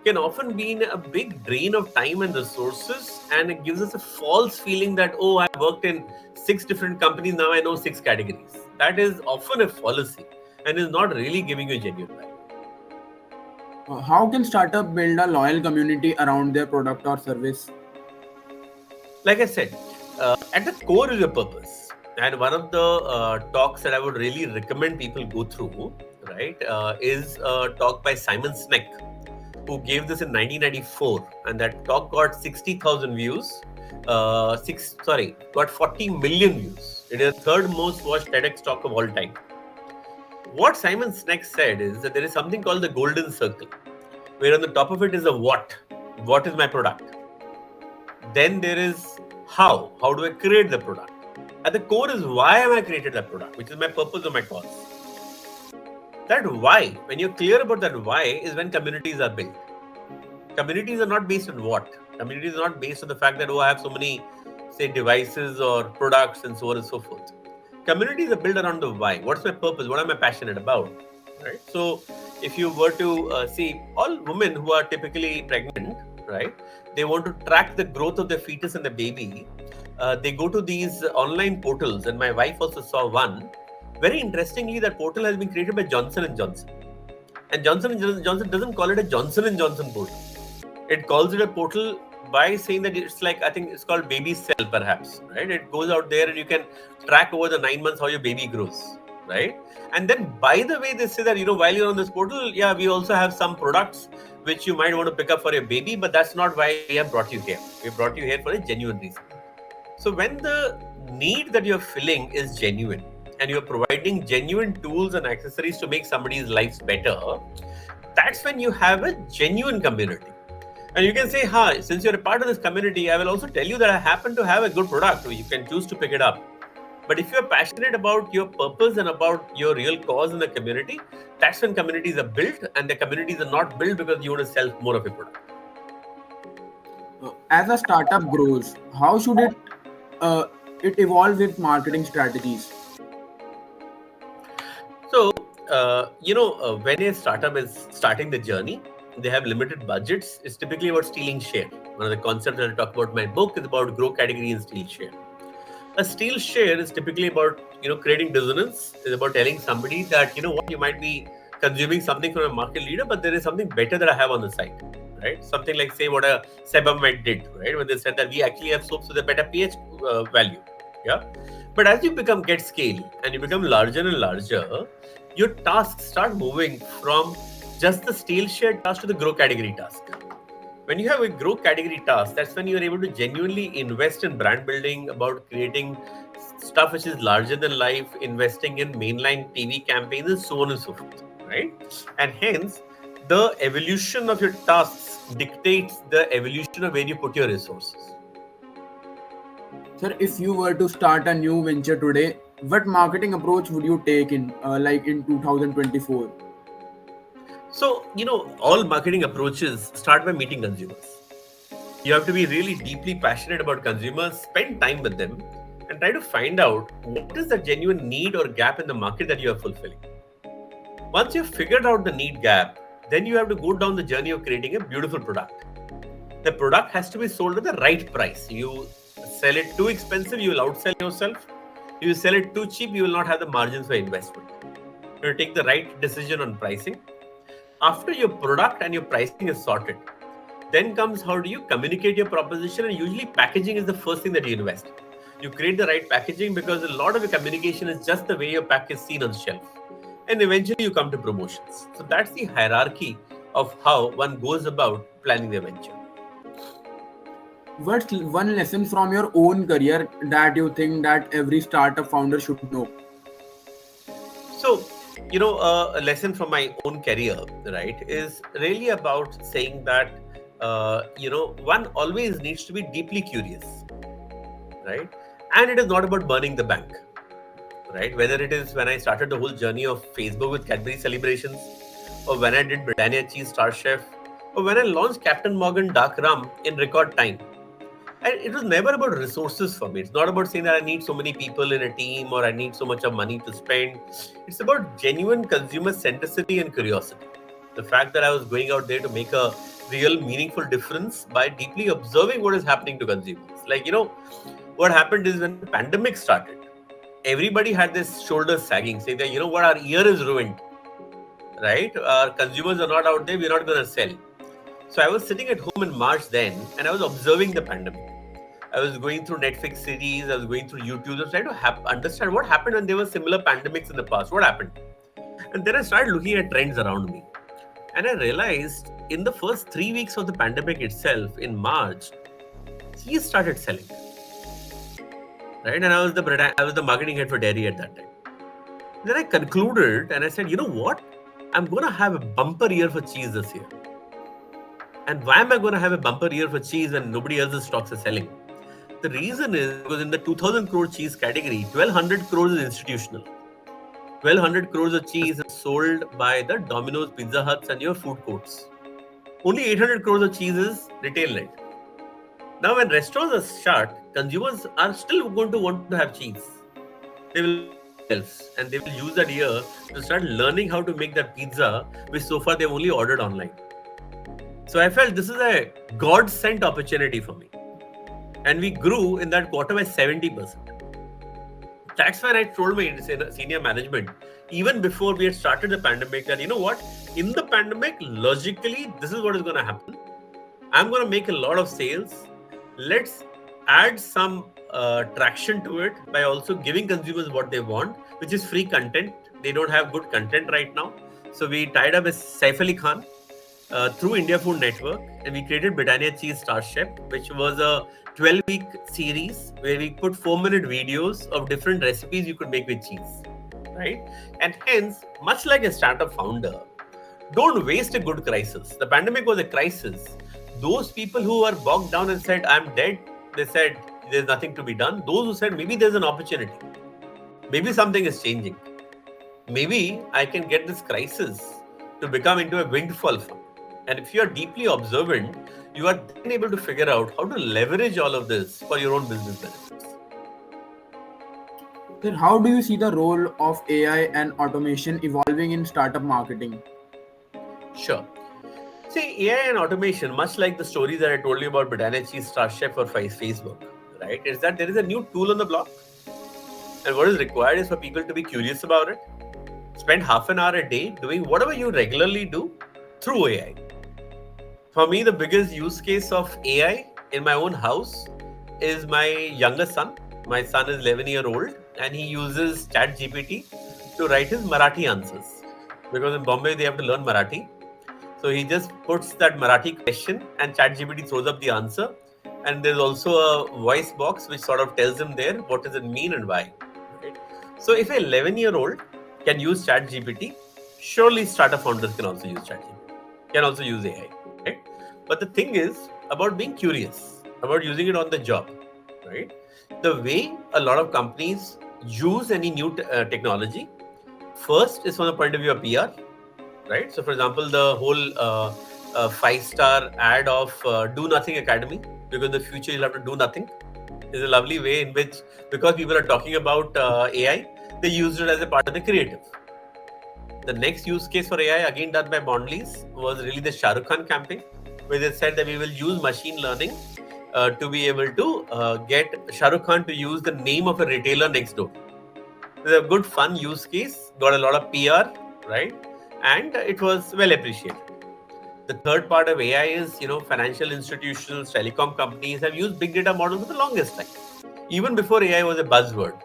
can often be a big drain of time and resources. And it gives us a false feeling that, oh, I've worked in 6 different companies, now I know 6 categories. That is often a fallacy and is not really giving you genuine value. How can startup build a loyal community around their product or service? Like I said, at the core is your purpose. And one of the talks that I would really recommend people go through, right, is a talk by Simon Sinek, who gave this in 1994. And that talk got 60,000 views. Got 40 million views. It is the third most watched TEDx talk of all time. What Simon Sinek said is that there is something called the golden circle, where on the top of it is a what. What is my product? Then there is how. How do I create the product? At the core is why am I created that product, which is my purpose or my cause. That why, when you're clear about that why, is when communities are built. Communities are not based on what. Communities are not based on the fact that, oh, I have so many, say, devices or products and so on and so forth. Communities are built around the why. What's my purpose? What am I passionate about? Right? So if you were to see all women who are typically pregnant, right? They want to track the growth of the fetus and the baby. They go to these online portals, and my wife also saw one. Very interestingly, that portal has been created by Johnson and Johnson, and Johnson and Johnson doesn't call it a Johnson and Johnson portal. It calls it a portal by saying that it's like, I think it's called baby cell, perhaps, right? It goes out there and you can track over the 9 months how your baby grows, right? And then, by the way, they say that, while you're on this portal, yeah, we also have some products which you might want to pick up for your baby, but that's not why we have brought you here. We brought you here for a genuine reason. So when the need that you're filling is genuine and you're providing genuine tools and accessories to make somebody's lives better, that's when you have a genuine community. And you can say, hi, since you're a part of this community, I will also tell you that I happen to have a good product. You can choose to pick it up. But if you're passionate about your purpose and about your real cause in the community, that's when communities are built, and the communities are not built because you want to sell more of your product. As a startup grows, how should it evolve with marketing strategies? So, when a startup is starting the journey, they have limited budgets. It's typically about stealing share. One of the concepts that I talk about in my book is about grow category and steal share. A steal share is typically about, creating dissonance. It's about telling somebody that, you might be consuming something from a market leader, but there is something better that I have on the side, right? Something like, say, what a Sebamed did, right? When they said that we actually have soaps with a better pH value, yeah? But as you get scale and you become larger and larger, your tasks start moving from just the steal share task to the grow category task. When you have a grow category task, that's when you're able to genuinely invest in brand building, about creating stuff which is larger than life, investing in mainline TV campaigns, and so on and so forth, right? And hence, the evolution of your tasks dictates the evolution of where you put your resources. Sir, if you were to start a new venture today, what marketing approach would you take in 2024? So, all marketing approaches start by meeting consumers. You have to be really deeply passionate about consumers, spend time with them, and try to find out what is the genuine need or gap in the market that you are fulfilling. Once you've figured out the need gap, then you have to go down the journey of creating a beautiful product. The product has to be sold at the right price. You sell it too expensive, you will outsell yourself. If you sell it too cheap, you will not have the margins for investment. You take the right decision on pricing. After your product and your pricing is sorted, then comes how do you communicate your proposition, and usually packaging is the first thing that you invest. You create the right packaging because a lot of your communication is just the way your pack is seen on the shelf. And eventually you come to promotions. So that's the hierarchy of how one goes about planning their venture. What's one lesson from your own career that you think that every startup founder should know? So, a lesson from my own career, right, is really about saying that, one always needs to be deeply curious, right? And it is not about burning the bank, right? Whether it is when I started the whole journey of Facebook with Cadbury celebrations, or when I did Britannia Cheese Star Chef, or when I launched Captain Morgan Dark Rum in record time. And it was never about resources for me. It's not about saying that I need so many people in a team or I need so much of money to spend. It's about genuine consumer centricity and curiosity. The fact that I was going out there to make a real meaningful difference by deeply observing what is happening to consumers. Like, what happened is when the pandemic started, everybody had this shoulders sagging, saying that, what, our year is ruined, right? Our consumers are not out there, we're not going to sell. So I was sitting at home in March then, and I was observing the pandemic. I was going through Netflix series, I was going through YouTube, I was trying to understand what happened when there were similar pandemics in the past. What happened? And then I started looking at trends around me. And I realized in the first 3 weeks of the pandemic itself, in March, cheese started selling. Right? And I was the marketing head for dairy at that time. Then I concluded and I said, you know what? I'm going to have a bumper year for cheese this year. And why am I going to have a bumper year for cheese when nobody else's stocks are selling? The reason is because in the 2,000 crore cheese category, 1,200 crores is institutional. 1,200 crores of cheese is sold by the Domino's, Pizza Huts and your food courts. Only 800 crores of cheese is retail-led. Now, when restaurants are shut, consumers are still going to want to have cheese. They will themselves, and they will use that year to start learning how to make that pizza, which so far they've only ordered online. So I felt this is a God-sent opportunity for me. And we grew in that quarter by 70%. That's when I told my senior management, even before we had started the pandemic, that you know what, in the pandemic, logically, this is what is going to happen. I'm going to make a lot of sales. Let's add some traction to it by also giving consumers what they want, which is free content. They don't have good content right now. So we tied up with Saif Ali Khan through India Food Network, and we created Britannia Cheese Star Chef, which was a 12-week series where we put 4-minute videos of different recipes you could make with cheese, right? And hence, much like a startup founder, don't waste a good crisis. The pandemic was a crisis. Those people who were bogged down and said, I'm dead, they said, there's nothing to be done. Those who said, maybe there's an opportunity. Maybe something is changing. Maybe I can get this crisis to become into a windfall fund. And if you are deeply observant, you are then able to figure out how to leverage all of this for your own business benefits. Then how do you see the role of AI and automation evolving in startup marketing? Sure. See, AI and automation, much like the stories that I told you about Britannia Cheese Star Chef or Facebook, right, is that there is a new tool on the block. And what is required is for people to be curious about it. Spend half an hour a day doing whatever you regularly do through AI. For me, the biggest use case of AI in my own house is my younger son. My son is 11 years old and he uses ChatGPT to write his Marathi answers. Because in Bombay, they have to learn Marathi. So he just puts that Marathi question and ChatGPT throws up the answer. And there's also a voice box which sort of tells him there what does it mean and why. Right? So if an 11-year-old can use ChatGPT, surely startup founders can also use ChatGPT, can also use AI. Right? But the thing is about being curious, about using it on the job. Right? The way a lot of companies use any new technology, first is from the point of view of PR. Right? So, for example, the whole 5-star ad of Do Nothing Academy, because in the future you'll have to do nothing, is a lovely way in which, because people are talking about AI, they used it as a part of the creative. The next use case for AI, again done by Bondleys, was really the Shah Rukh Khan campaign, where they said that we will use machine learning to be able to get Shah Rukh Khan to use the name of a retailer next door. It's a good, fun use case, got a lot of PR, right? And it was well appreciated. The third part of AI is, financial institutions, telecom companies have used big data models for the longest time. Even before AI was a buzzword,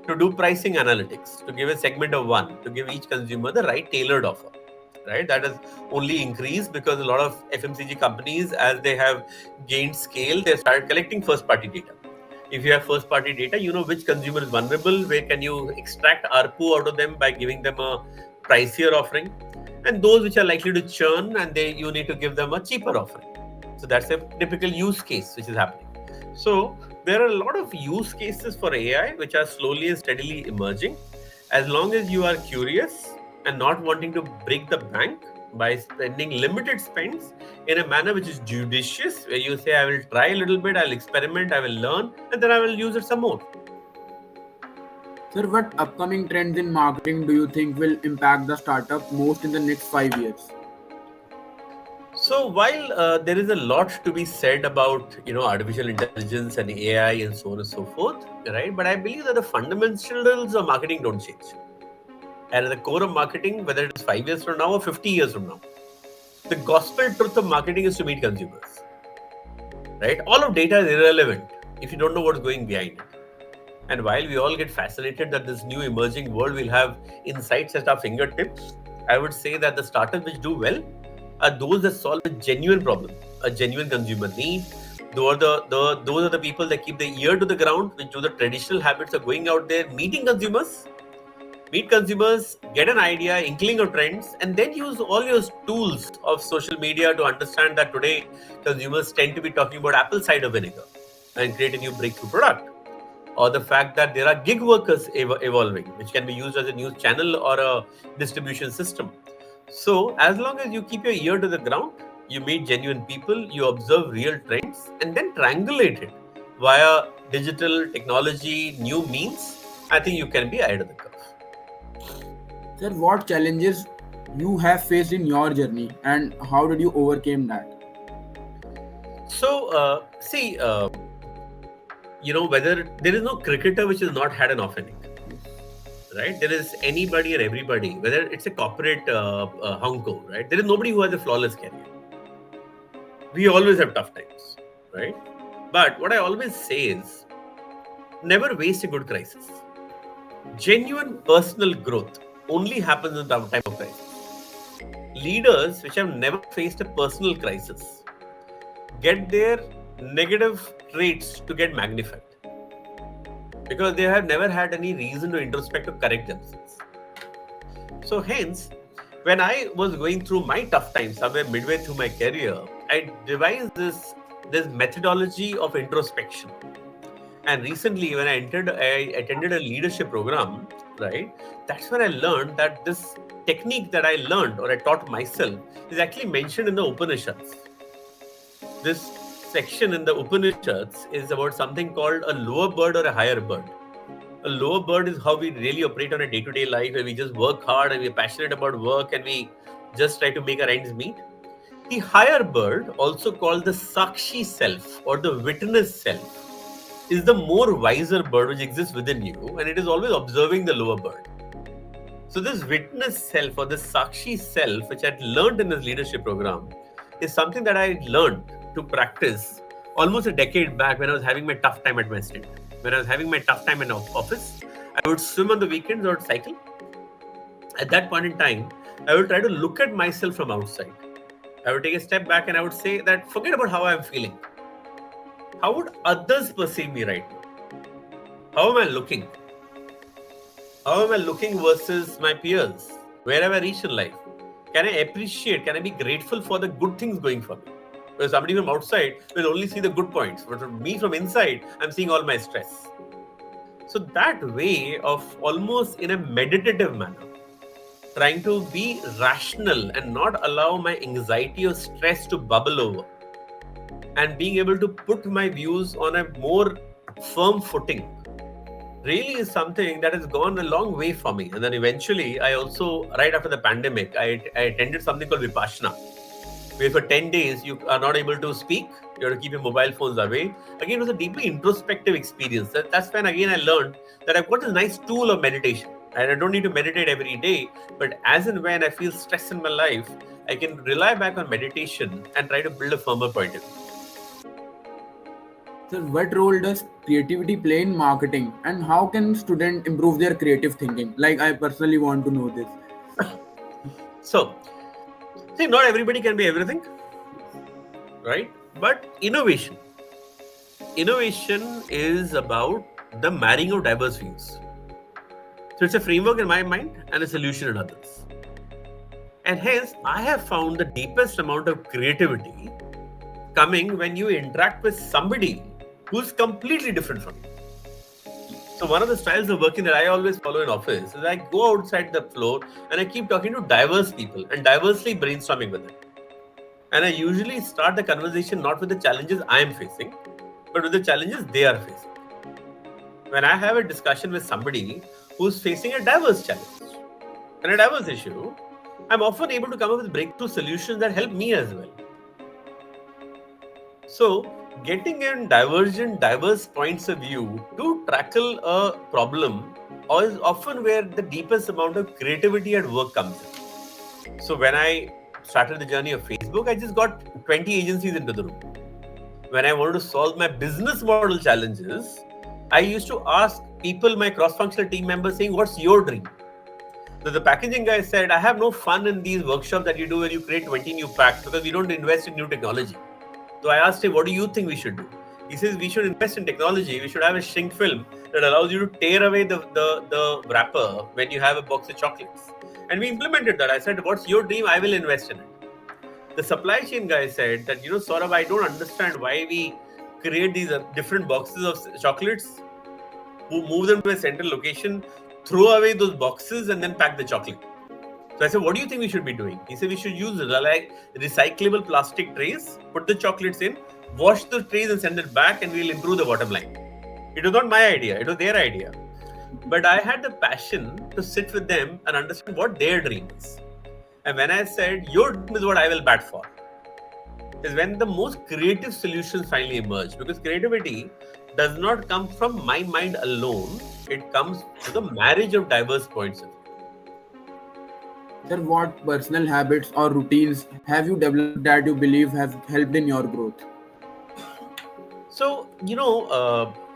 to do pricing analytics, to give a segment of one, to give each consumer the right tailored offer, right? That has only increased because a lot of FMCG companies, as they have gained scale, they started collecting first-party data. If you have first-party data, you know which consumer is vulnerable, where can you extract ARPU out of them by giving them a pricier offering, and those which are likely to churn, and you need to give them a cheaper offering. So that's a typical use case which is happening. So there are a lot of use cases for AI which are slowly and steadily emerging. As long as you are curious and not wanting to break the bank by spending limited spends in a manner which is judicious, where you say, I will try a little bit, I'll experiment, I will learn, and then I will use it some more. Sir, what upcoming trends in marketing do you think will impact the startup most in the next 5 years? So while there is a lot to be said about artificial intelligence and AI and so on and so forth, right? But I believe that the fundamentals of marketing don't change. And at the core of marketing, whether it is 5 years from now or 50 years from now, the gospel truth of marketing is to meet consumers. Right? All of data is irrelevant if you don't know what's going behind it. And while we all get fascinated that this new emerging world will have insights at our fingertips, I would say that the startups which do well are those that solve a genuine problem, a genuine consumer need. Those are the people that keep the ear to the ground, which do the traditional habits of going out there, meet consumers, get an idea, inkling of trends, and then use all your tools of social media to understand that today consumers tend to be talking about apple cider vinegar and create a new breakthrough product. Or the fact that there are gig workers evolving, which can be used as a news channel or a distribution system. So as long as you keep your ear to the ground, you meet genuine people, you observe real trends, and then triangulate it via digital technology, new means, I think you can be ahead of the curve. Sir, what challenges you have faced in your journey and how did you overcome that? So, whether there is no cricketer which has not had an off inning, right? There is anybody and everybody, whether it's a corporate honko, right? There is nobody who has a flawless career. We always have tough times, right? But what I always say is never waste a good crisis. Genuine personal growth only happens in the time of crisis. Leaders which have never faced a personal crisis get their negative traits to get magnified because they have never had any reason to introspect or correct themselves. So hence, when I was going through my tough times somewhere midway through my career, I devised this methodology of introspection. And recently, when I attended a leadership program, right? That's when I learned that this technique that I learned or I taught myself is actually mentioned in the Upanishads. This section in the Upanishads is about something called a lower bird or a higher bird. A lower bird is how we really operate on a day-to-day life, where we just work hard and we're passionate about work and we just try to make our ends meet. The higher bird, also called the Sakshi self or the witness self, is the more wiser bird which exists within you, and it is always observing the lower bird. So this witness self or this Sakshi self, which I had learned in this leadership program, is something that I learned to practice almost a decade back when I was having my tough time at my stint. When I was having my tough time in office, I would swim on the weekends or cycle. At that point in time, I would try to look at myself from outside. I would take a step back and I would say that forget about how I'm feeling. How would others perceive me right now? How am I looking? How am I looking versus my peers? Where have I reached in life? Can I appreciate, can I be grateful for the good things going for me? Because somebody from outside will only see the good points. But for me from inside, I'm seeing all my stress. So that way of almost in a meditative manner, trying to be rational and not allow my anxiety or stress to bubble over, and being able to put my views on a more firm footing really is something that has gone a long way for me. And then eventually, I also, right after the pandemic, I attended something called Vipassana, where for 10 days you are not able to speak, you have to keep your mobile phones away. Again, it was a deeply introspective experience. That's when again I learned that I've got a nice tool of meditation. And I don't need to meditate every day, but as and when I feel stress in my life, I can rely back on meditation and try to build a firmer point of view. So, what role does creativity play in marketing, and how can students improve their creative thinking? Like, I personally want to know this. So, see, not everybody can be everything, right? But innovation is about the marrying of diverse views. So it's a framework in my mind and a solution in others. And hence, I have found the deepest amount of creativity coming when you interact with somebody who's completely different from you. So one of the styles of working that I always follow in office is I go outside the floor and I keep talking to diverse people and diversely brainstorming with them. And I usually start the conversation not with the challenges I am facing, but with the challenges they are facing. When I have a discussion with somebody who's facing a diverse challenge and a diverse issue, I'm often able to come up with breakthrough solutions that help me as well. So, getting in diverse points of view to tackle a problem is often where the deepest amount of creativity at work comes in. So, when I started the journey of Facebook, I just got 20 agencies into the room. When I wanted to solve my business model challenges, I used to ask people, my cross-functional team members, saying, what's your dream? So the packaging guy said, I have no fun in these workshops that you do where you create 20 new packs because we don't invest in new technology. So I asked him, what do you think we should do? He says, we should invest in technology. We should have a shrink film that allows you to tear away the wrapper when you have a box of chocolates. And we implemented that. I said, what's your dream? I will invest in it. The supply chain guy said that, Saurabh, I don't understand why we create these different boxes of chocolates, move them to a central location, throw away those boxes and then pack the chocolate. So I said, what do you think we should be doing? He said, we should use recyclable plastic trays, put the chocolates in, wash the trays and send it back and we'll improve the bottom line. It was not my idea. It was their idea. but I had the passion to sit with them and understand what their dream is. And when I said, your dream is what I will bat for, is when the most creative solutions finally emerge. Because creativity does not come from my mind alone, it comes to the marriage of diverse points of view. Sir, what personal habits or routines have you developed that you believe have helped in your growth? So,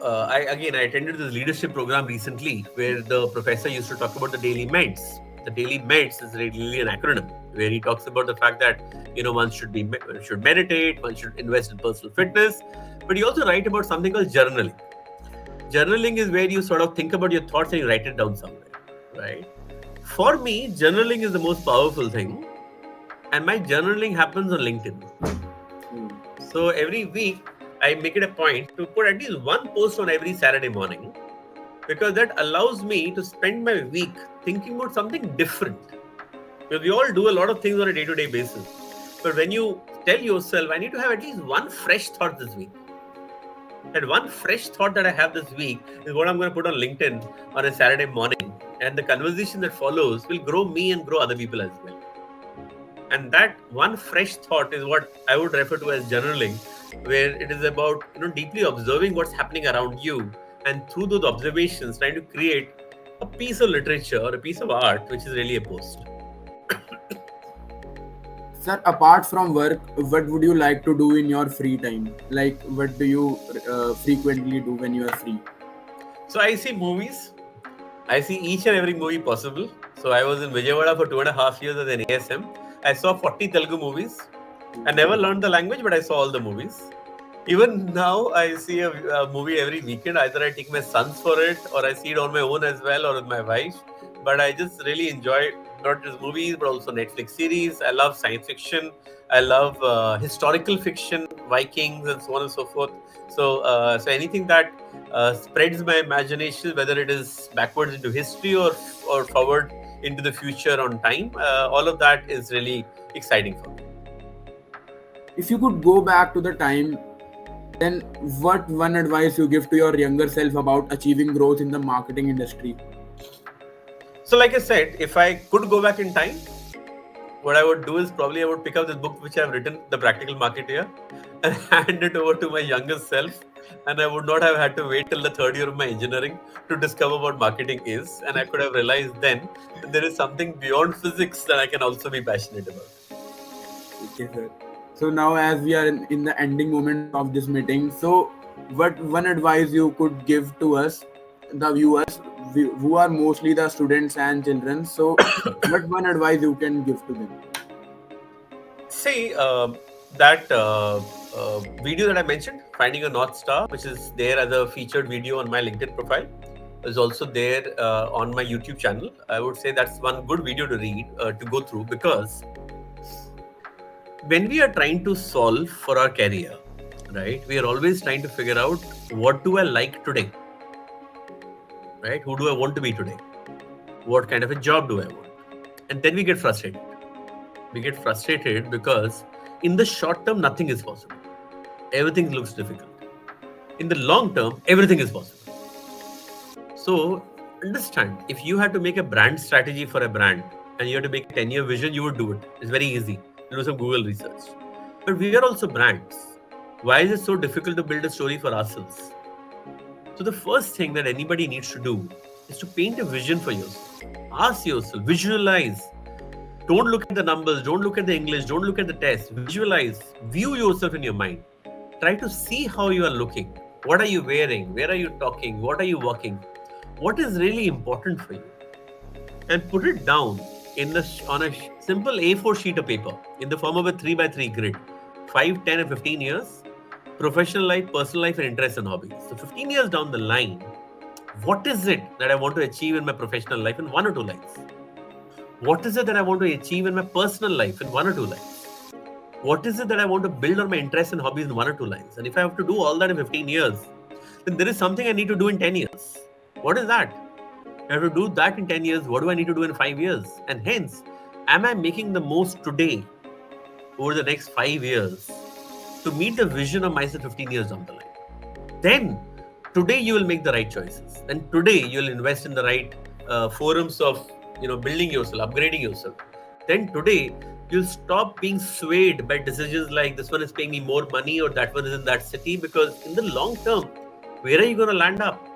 I attended this leadership program recently where the professor used to talk about the daily meds. The daily meds is really an acronym where he talks about the fact that one should meditate, one should invest in personal fitness, but he also write about something called journaling. Journaling is where you sort of think about your thoughts and you write it down somewhere, right? For me, journaling is the most powerful thing, and my journaling happens on LinkedIn. So every week, I make it a point to put at least one post on every Saturday morning because that allows me to spend my week thinking about something different. Because we all do a lot of things on a day-to-day basis. But when you tell yourself, I need to have at least one fresh thought this week. And one fresh thought that I have this week is what I'm going to put on LinkedIn on a Saturday morning. And the conversation that follows will grow me and grow other people as well. And that one fresh thought is what I would refer to as journaling, where it is about deeply observing what's happening around you, and through those observations trying to create a piece of literature or a piece of art which is really a post. Sir, apart from work, what would you like to do in your free time? Like, what do you frequently do when you are free? So I see movies. I see each and every movie possible. So I was in Vijayawada for 2.5 years as an ASM. I saw 40 Telugu movies. I never learned the language, but I saw all the movies. Even now, I see a movie every weekend. Either I take my sons for it, or I see it on my own as well, or with my wife. But I just really enjoy not just movies, but also Netflix series. I love science fiction. I love historical fiction, Vikings, and so on and so forth. So anything that spreads my imagination, whether it is backwards into history or forward into the future on time, all of that is really exciting for me. If you could go back to the time, then what one advice you give to your younger self about achieving growth in the marketing industry? So like I said, if I could go back in time, what I would do is probably I would pick up this book which I've written, The Practical Marketeer, and hand it over to my younger self. And I would not have had to wait till the third year of my engineering to discover what marketing is. And I could have realized then that there is something beyond physics that I can also be passionate about. Okay, sir. So now as we are in the ending moment of this meeting, so what one advice you could give to us, the viewers, who are mostly the students and children, so what one advice you can give to them? See, that video that I mentioned, Finding a North Star, which is there as a featured video on my LinkedIn profile, is also there on my YouTube channel. I would say that's one good video to read, to go through, because when we are trying to solve for our career, right, we are always trying to figure out what do I like today, right? Who do I want to be today? What kind of a job do I want? And then we get frustrated. We get frustrated because in the short term, nothing is possible. Everything looks difficult. In the long term, everything is possible. So understand, if you had to make a brand strategy for a brand and you had to make a 10-year vision, you would do it. It's very easy. Do some Google research. But we are also brands. Why is it so difficult to build a story for ourselves? So the first thing that anybody needs to do is to paint a vision for yourself. Ask yourself, visualize. Don't look at the numbers, don't look at the English, don't look at the test. Visualize, view yourself in your mind. Try to see how you are looking. What are you wearing? Where are you talking? What are you walking? What is really important for you? And put it down on a simple A4 sheet of paper in the form of a 3x3 grid. 5, 10, and 15 years, professional life, personal life, and interests and hobbies. So 15 years down the line, what is it that I want to achieve in my professional life in 1 or 2 lines? What is it that I want to achieve in my personal life in 1 or 2 lines? What is it that I want to build on my interests and hobbies in 1 or 2 lines? And if I have to do all that in 15 years, then there is something I need to do in 10 years. What is that? I have to do that in 10 years. What do I need to do in 5 years? And hence, am I making the most today over the next 5 years to meet the vision of myself 15 years down the line? Then today you will make the right choices, and today you'll invest in the right forums of building yourself, upgrading yourself. Then today you'll stop being swayed by decisions like this one is paying me more money or that one is in that city, because in the long term, where are you going to land up?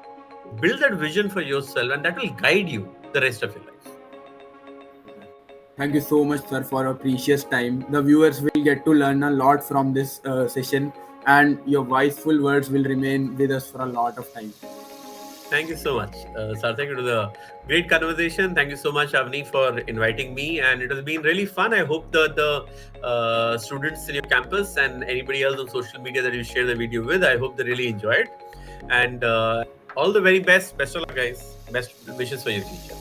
Build that vision for yourself, and that will guide you the rest of your life. Thank you so much, sir, for your precious time. The viewers will get to learn a lot from this session, and your wiseful words will remain with us for a lot of time. Thank you so much, Sarthak. It was a great conversation. Thank you so much, Avni, for inviting me, and it has been really fun. I hope that the students in your campus and anybody else on social media that you share the video with, I hope they really enjoyed. And all the very best. Best of luck, guys. Best wishes for your future.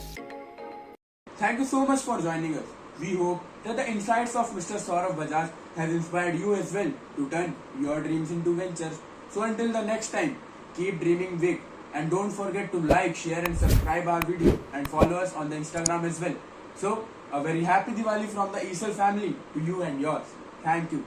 Thank you so much for joining us. We hope that the insights of Mr. Saurabh Bajaj has inspired you as well to turn your dreams into ventures. So until the next time, keep dreaming big, and don't forget to like, share and subscribe our video, and follow us on the Instagram as well. So a very happy Diwali from the ESL family to you and yours. Thank you.